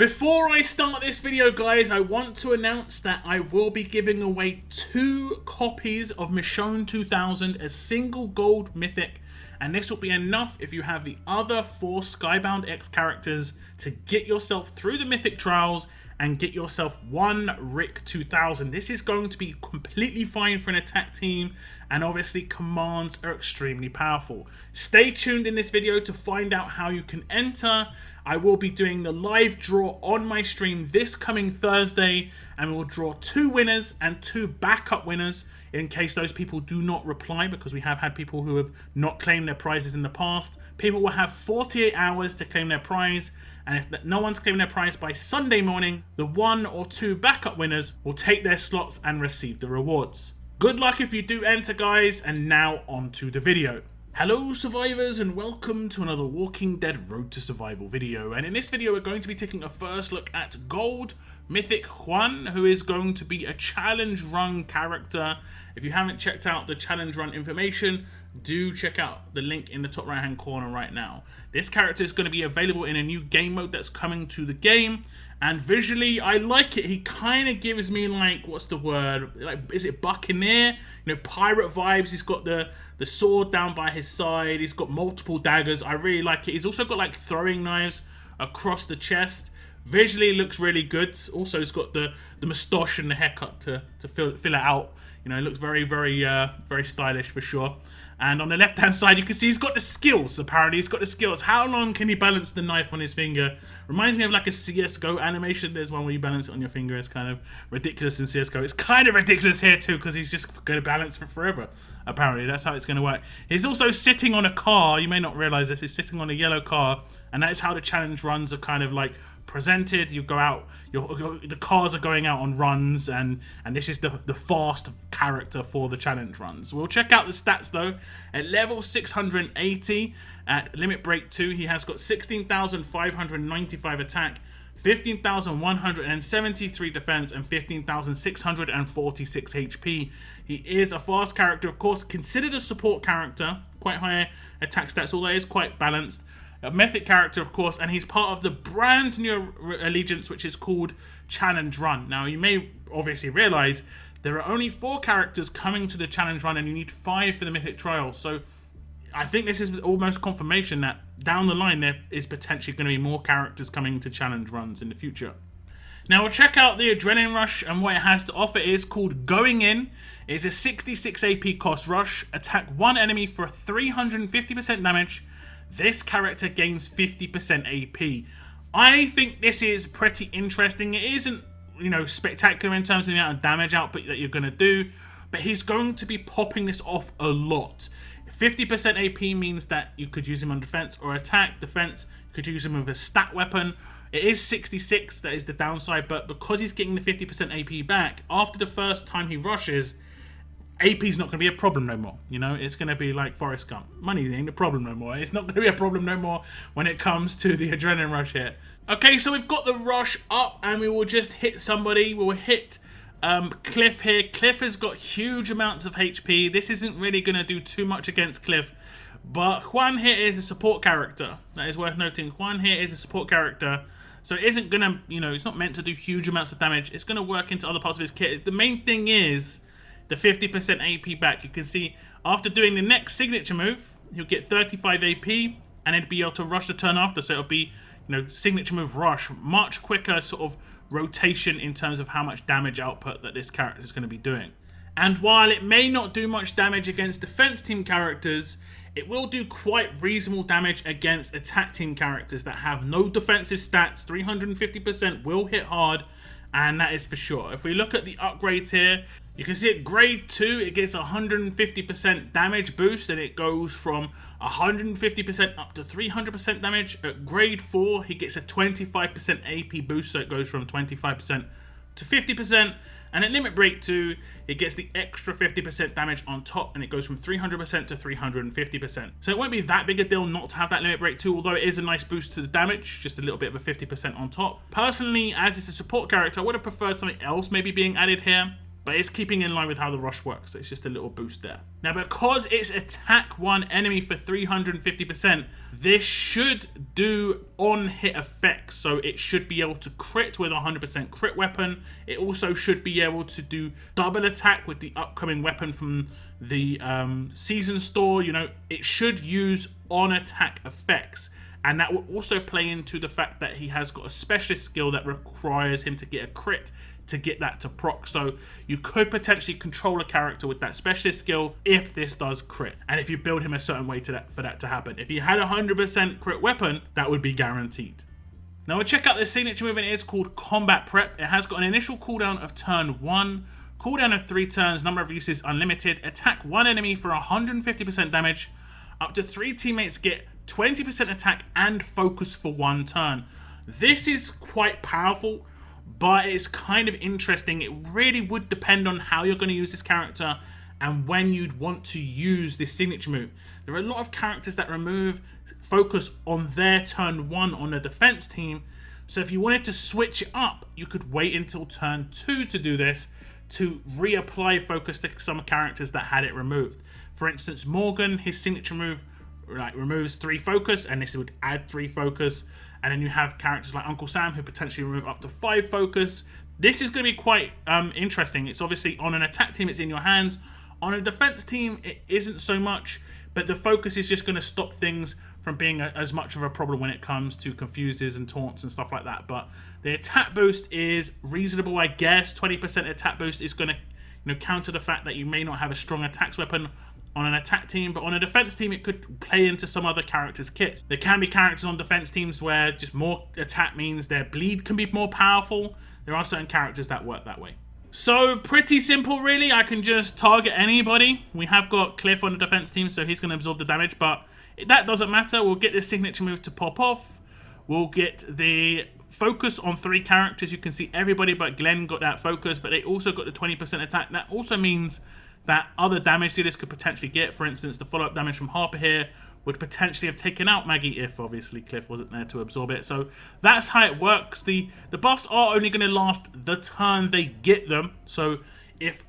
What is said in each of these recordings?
Before I start this video, guys, I want to announce that I will be giving away 2 copies of Michonne 2000, a single gold mythic, and this will be enough if you have the other 4 Skybound X characters to get yourself through the mythic trials and get yourself 1 Rick 2000. This is going to be completely fine for an attack team, and obviously commands are extremely powerful. Stay tuned in this video to find out how you can enter. I will be doing the live draw on my stream this coming Thursday, and we'll draw 2 winners and 2 backup winners in case those people do not reply, because we have had people who have not claimed their prizes in the past. People will have 48 hours to claim their prize, and if no one's claiming their prize by Sunday morning, the 1 or 2 backup winners will take their slots and receive the rewards. Good luck if you do enter, guys, and now on to the video. Hello survivors, and welcome to another Walking Dead Road to Survival video, and in this video we're going to be taking a first look at Gold Mythic Juan, who is going to be a challenge run character. If you haven't checked out the challenge run information, do check out the link in the top right hand corner right now. This character is going to be available in a new game mode that's coming to the game, and visually I like it. He kind of gives me, like, what's the word, like, is it Buccaneer, you know, pirate vibes. He's got the sword down by his side, he's got multiple daggers. I really like it. He's also got like throwing knives across the chest. Visually it looks really good. Also he's got the moustache and the haircut to fill it out. You know, it looks very stylish for sure. And on the left hand side you can see he's got the skills. Apparently he's got the skills. How long can he balance the knife on his finger? Reminds me of like a CSGO animation. There's one where you balance it on your finger. It's kind of ridiculous in CSGO. It's kind of ridiculous here too, because he's just going to balance for forever. Apparently that's how it's going to work. He's also sitting on a car. You may not realize this. He's sitting on a yellow car, and that is how the challenge runs are kind of like presented. You go out, the cars are going out on runs, and this is the fast character for the challenge runs. We'll check out the stats though. At level 680 at limit break 2, he has got 16,595 attack, 15,173 defense, and 15,646 HP. He is a fast character, of course, considered a support character, quite high attack stats, although it is quite balanced. A mythic character, of course, and he's part of the brand new allegiance, which is called Challenge Run. Now, you may obviously realize there are only 4 characters coming to the Challenge Run, and you need 5 for the Mythic Trial. So I think this is almost confirmation that down the line there is potentially going to be more characters coming to Challenge Runs in the future. Now we'll check out the Adrenaline Rush, and what it has to offer is called Going In. It's a 66 AP cost rush. Attack 1 enemy for 350% damage. This character gains 50% AP. I think this is pretty interesting. It isn't, you know, spectacular in terms of the amount of damage output that you're going to do, but he's going to be popping this off a lot. 50% AP means that you could use him on defense or attack. Defense, you could use him with a stat weapon. It is 66, that is the downside, but because he's getting the 50% AP back, after the first time he rushes, AP's not going to be a problem no more. You know, it's going to be like Forrest Gump. Money ain't a problem no more. It's not going to be a problem no more when it comes to the Adrenaline Rush here. Okay, so we've got the rush up, and we will just hit somebody. We'll hit Cliff here. Cliff has got huge amounts of HP. This isn't really going to do too much against Cliff, but Juan here is a support character. That is worth noting. Juan here is a support character, so it isn't going to, you know, it's not meant to do huge amounts of damage. It's going to work into other parts of his kit. The main thing is the 50% AP back. You can see after doing the next signature move, he'll get 35 AP, and then be able to rush the turn after. So it'll be, you know, signature move rush, much quicker sort of rotation in terms of how much damage output that this character is going to be doing. And while it may not do much damage against defense team characters, it will do quite reasonable damage against attack team characters that have no defensive stats. 350% will hit hard, and that is for sure. If we look at the upgrades here, you can see at grade 2 it gets 150% damage boost, and it goes from 150% up to 300% damage. At grade 4 he gets a 25% AP boost, so it goes from 25% to 50%. And at limit break 2 it gets the extra 50% damage on top, and it goes from 300% to 350%. So it won't be that big a deal not to have that limit break 2, although it is a nice boost to the damage, just a little bit of a 50% on top. Personally, as it's a support character, I would have preferred something else maybe being added here. but it's keeping in line with how the rush works. So it's just a little boost there. Now, because it's attack 1 enemy for 350%, this should do on-hit effects. So it should be able to crit with a 100% crit weapon. It also should be able to do double attack with the upcoming weapon from the season store. You know, it should use on-attack effects. And that will also play into the fact that he has got a specialist skill that requires him to get a crit to get that to proc. So you could potentially control a character with that specialist skill if this does crit, and if you build him a certain way for that to happen. If he had a 100% crit weapon, that would be guaranteed. Now we'll check out this signature move, and it is called Combat Prep. It has got an initial cooldown of turn 1, cooldown of 3 turns, number of uses unlimited, attack 1 enemy for 150% damage, up to 3 teammates get 20% attack and focus for 1 turn. This is quite powerful, but it's kind of interesting. It really would depend on how you're going to use this character and when you'd want to use this signature move. There are a lot of characters that remove focus on their turn 1 on a defense team. So if you wanted to switch it up, you could wait until turn 2 to do this, to reapply focus to some characters that had it removed. For instance, Morgan, his signature move removes 3 focus, and this would add 3 focus. And then you have characters like Uncle Sam who potentially remove up to 5 focus. This is going to be quite interesting. It's obviously on an attack team, it's in your hands. On a defense team, it isn't so much, but the focus is just going to stop things from being as much of a problem when it comes to confuses and taunts and stuff like that. But the attack boost is reasonable, I guess. 20% attack boost is going to counter the fact that you may not have a strong attacks weapon on an attack team, but on a defense team it could play into some other characters' kits. There can be characters on defense teams where just more attack means their bleed can be more powerful. There are certain characters that work that way. So pretty simple really. I can just target anybody. We have got Cliff on the defense team, so he's going to absorb the damage, but that doesn't matter. We'll get this signature move to pop off. We'll get the focus on 3 characters. You can see everybody but Glenn got that focus, but they also got the 20% attack. That also means that other damage dealers could potentially get. For instance, the follow-up damage from Harper here would potentially have taken out Maggie if obviously Cliff wasn't there to absorb it. So that's how it works. The buffs are only going to last the turn they get them. So if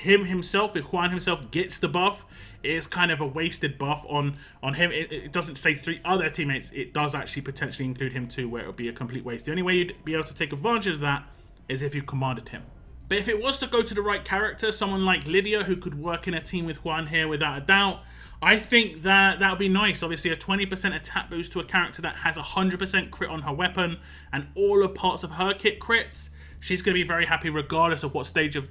Juan himself gets the buff, it is kind of a wasted buff on him. It doesn't say 3 other teammates. It does actually potentially include him too, where it would be a complete waste. The only way you'd be able to take advantage of that is if you commanded him. But if it was to go to the right character, someone like Lydia, who could work in a team with Juan here without a doubt, I think that would be nice. Obviously, a 20% attack boost to a character that has 100% crit on her weapon and all the parts of her kit crits. She's going to be very happy regardless of what stage of,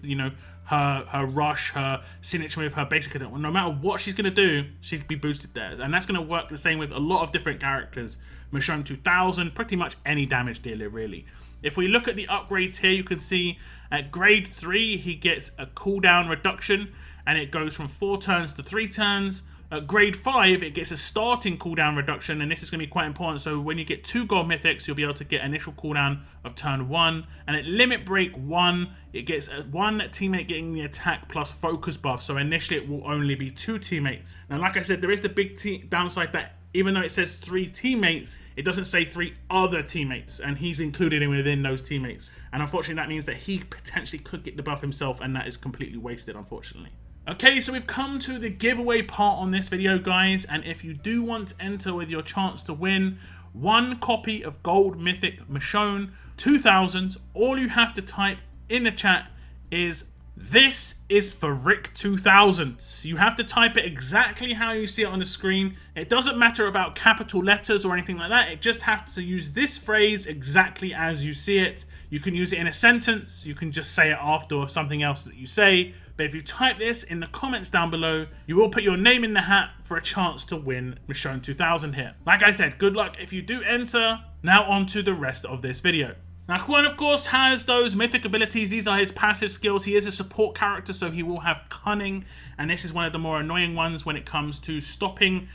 her rush, her signature move, her basic attack. No matter what she's going to do, she'd be boosted there. And that's going to work the same with a lot of different characters. Michonne 2000, pretty much any damage dealer, really. If we look at the upgrades here, you can see at grade 3, he gets a cooldown reduction, and it goes from 4 turns to 3 turns. At grade 5, it gets a starting cooldown reduction, and this is going to be quite important. So when you get 2 gold mythics, you'll be able to get initial cooldown of turn 1. And at limit break 1, it gets 1 teammate getting the attack plus focus buff. So initially it will only be 2 teammates. Now, like I said, there is the big downside that even though it says 3 teammates, it doesn't say 3 other teammates, and he's included within those teammates. And unfortunately, that means that he potentially could get the buff himself, and that is completely wasted, unfortunately. Okay, so we've come to the giveaway part on this video, guys, and if you do want to enter with your chance to win 1 copy of Gold Mythic Michonne 2000, all you have to type in the chat is "This is for Rick 2000. You have to type it exactly how you see it on the screen. It doesn't matter about capital letters or anything like that. It just has to use this phrase exactly as you see it. You can use it in a sentence. You can just say it after something else that you say. But if you type this in the comments down below, you will put your name in the hat for a chance to win Michonne 2000 here. Like I said, good luck if you do enter. Now on to the rest of this video. Now, Juan, of course, has those mythic abilities. These are his passive skills. He is a support character, so he will have cunning, and this is one of the more annoying ones when it comes to stopping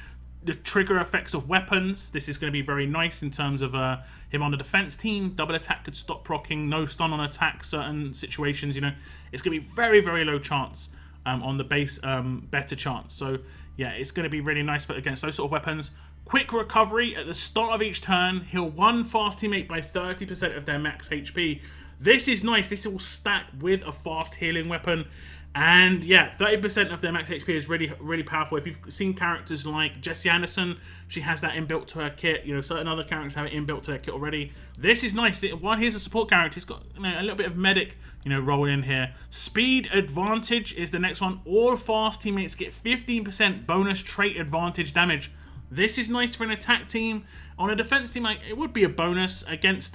the trigger effects of weapons. This is going to be very nice in terms of him on the defense team. Double attack could stop proccing, no stun on attack, certain situations, it's going to be very, very low chance on the base, better chance. So, yeah, it's going to be really nice against those sort of weapons. Quick recovery at the start of each turn. Heal one fast teammate by 30% of their max HP. This is nice. This will stack with a fast healing weapon. And yeah, 30% of their max HP is really, really powerful. If you've seen characters like Jessie Anderson, she has that inbuilt to her kit. You know, certain other characters have it inbuilt to their kit already. This is nice. While here's a support character, he's got, you know, a little bit of medic, you know, roll in here. Speed advantage is the next one. All fast teammates get 15% bonus trait advantage damage. This is nice for an attack team. On a defense team, it would be a bonus against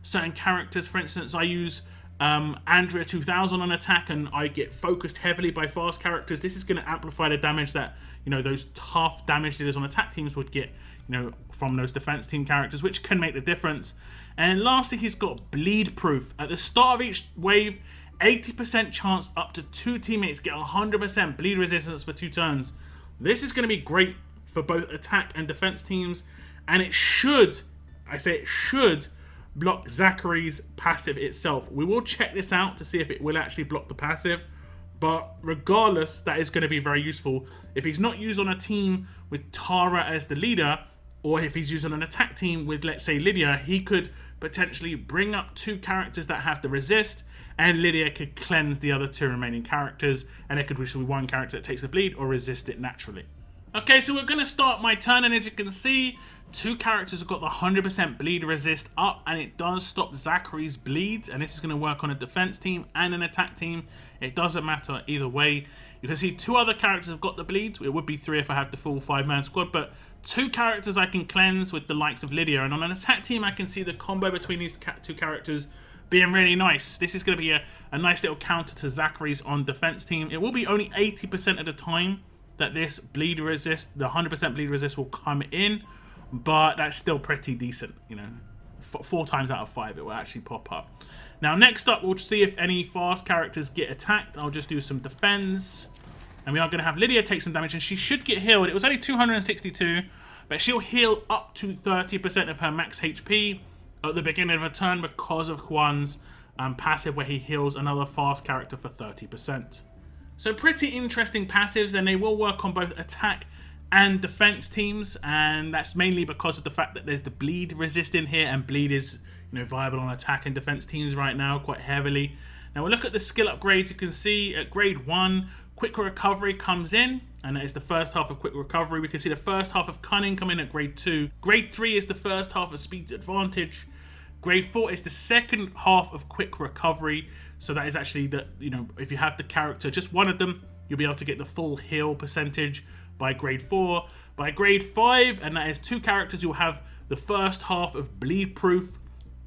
certain characters. For instance, I use Andrea 2000 on attack, and I get focused heavily by fast characters. This is going to amplify the damage that, you know, those tough damage dealers on attack teams would get, you know, from those defense team characters, which can make the difference. And lastly, he's got bleed proof. At the start of each wave, 80% chance up to 2 teammates get 100% bleed resistance for 2 turns. This is going to be great for both attack and defense teams, and it should, I say it should, block Zachary's passive itself. We will check this out to see if it will actually block the passive, but regardless, that is going to be very useful. If he's not used on a team with Tara as the leader, or if he's used on an attack team with, let's say, Lydia, he could potentially bring up 2 characters that have the resist, and Lydia could cleanse the other 2 remaining characters, and it could be 1 character that takes the bleed or resist it naturally. Okay, so we're going to start my turn, and as you can see, 2 characters have got the 100% bleed resist up, and it does stop Zachary's bleeds, and this is going to work on a defense team and an attack team. It doesn't matter either way. You can see 2 other characters have got the bleeds. It would be 3 if I had the full 5-man squad, but 2 characters I can cleanse with the likes of Lydia, and on an attack team I can see the combo between these 2 characters being really nice. This is going to be a nice little counter to Zachary's on defense team. It will be only 80% of the time that this bleed resist, the 100% bleed resist, will come in, but that's still pretty decent. You know, 4 times out of 5 it will actually pop up. Now next up, we'll see if any fast characters get attacked. I'll just do some defense, and we are going to have Lydia take some damage, and she should get healed. It was only 262, but she'll heal up to 30% of her max HP at the beginning of a turn because of Juan's passive, where he heals another fast character for 30%. So pretty interesting passives, and they will work on both attack and defense teams, and that's mainly because of the fact that there's the bleed resist in here, and bleed is, you know, viable on attack and defense teams right now quite heavily. Now we'll look at the skill upgrades. You can see at grade 1, quick recovery comes in, and that is the first half of quick recovery. We can see the first half of cunning come in at grade 2. Grade 3 is the first half of speed advantage. Grade 4 is the second half of quick recovery. So that is actually the, you know, if you have the character, just one of them, you'll be able to get the full heal percentage by grade 4. By grade 5, and that is 2 characters, you'll have the first half of bleed proof.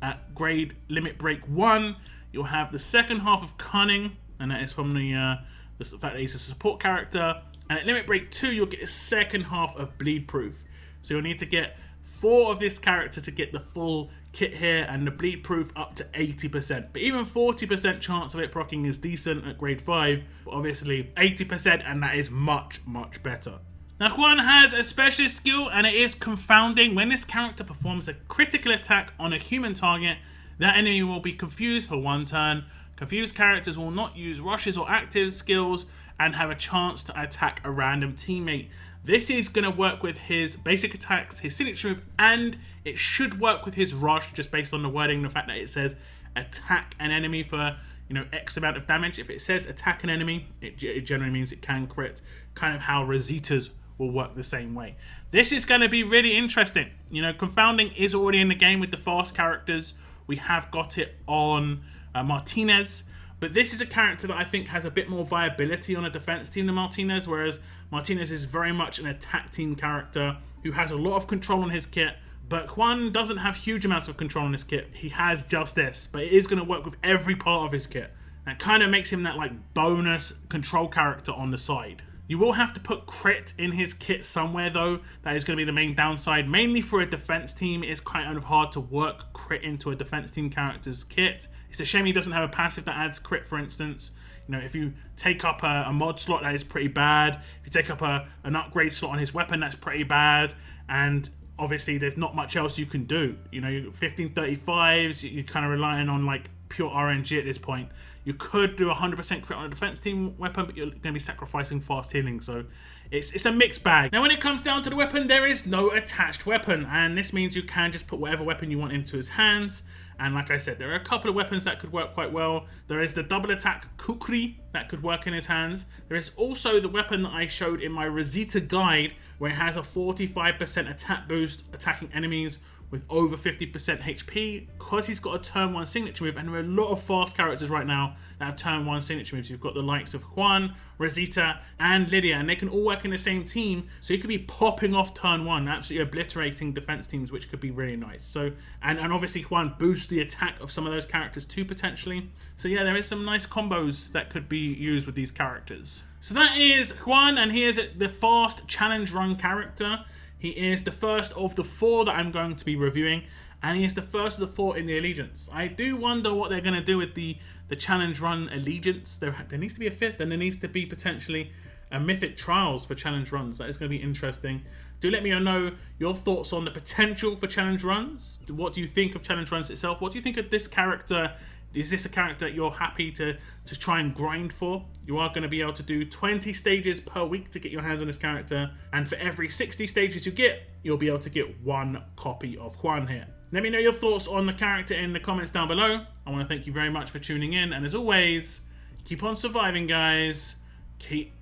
At grade limit break 1, you'll have the second half of cunning, and that is from the fact that he's a support character. And at limit break 2, you'll get the second half of bleed proof. So you'll need to get 4 of this character to get the full kit here, and the bleed proof up to 80%. But even 40% chance of it proccing is decent at grade 5. But obviously 80%, and that is much, much better. Now Juan has a specialist skill, and it is confounding. When this character performs a critical attack on a human target, that enemy will be confused for 1 turn. Confused characters will not use rushes or active skills and have a chance to attack a random teammate. This is going to work with his basic attacks, his signature move, and it should work with his rush, just based on the wording, the fact that it says attack an enemy for, you know, X amount of damage. If it says attack an enemy, it generally means it can crit, kind of how Rosita's will work the same way. This is going to be really interesting. You know, confounding is already in the game with the fast characters. We have got it on Martinez, but this is a character that I think has a bit more viability on a defense team than Martinez, whereas Martinez is very much an attack team character who has a lot of control on his kit, but Juan doesn't have huge amounts of control on his kit. He has just this, but it is going to work with every part of his kit. That kind of makes him that like bonus control character on the side. You will have to put crit in his kit somewhere though. That is going to be the main downside. Mainly for a defense team, it is kind of hard to work crit into a defense team character's kit. It's a shame he doesn't have a passive that adds crit, for instance. You know, if you take up a mod slot, that is pretty bad. If you take up an upgrade slot on his weapon, that's pretty bad. And obviously there's not much else you can do. You know, 1535s, you're kind of relying on like pure RNG at this point. You could do 100% crit on a defense team weapon, but you're going to be sacrificing fast healing, so it's a mixed bag. Now when it comes down to the weapon, there is no attached weapon, and this means you can just put whatever weapon you want into his hands. And like I said, there are a couple of weapons that could work quite well. There is the double attack Kukri that could work in his hands. There is also the weapon that I showed in my Rosita guide, where it has a 45% attack boost, attacking enemies with over 50% HP, because he's got a turn 1 signature move. And there are a lot of fast characters right now that have turn 1 signature moves. You've got the likes of Juan, Rosita, and Lydia, and they can all work in the same team, so you could be popping off turn 1, absolutely obliterating defense teams, which could be really nice. So, and obviously Juan boosts the attack of some of those characters too, potentially. So yeah, there is some nice combos that could be used with these characters. So that is Juan, and he is the fast challenge run character. He is the first of the 4 that I'm going to be reviewing, and he is the first of the 4 in the Allegiance. I do wonder what they're going to do with the challenge run Allegiance. There needs to be a 5th, and there needs to be potentially a Mythic Trials for challenge runs. That is going to be interesting. Do let me know your thoughts on the potential for challenge runs. What do you think of challenge runs itself? What do you think of this character? Is this a character you're happy to try and grind for? You are going to be able to do 20 stages per week to get your hands on this character, and for every 60 stages you get, you'll be able to get 1 copy of Juan here. Let me know your thoughts on the character in the comments down below. I want to thank you very much for tuning in, and as always, keep on surviving, guys. Keep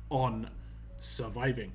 on surviving.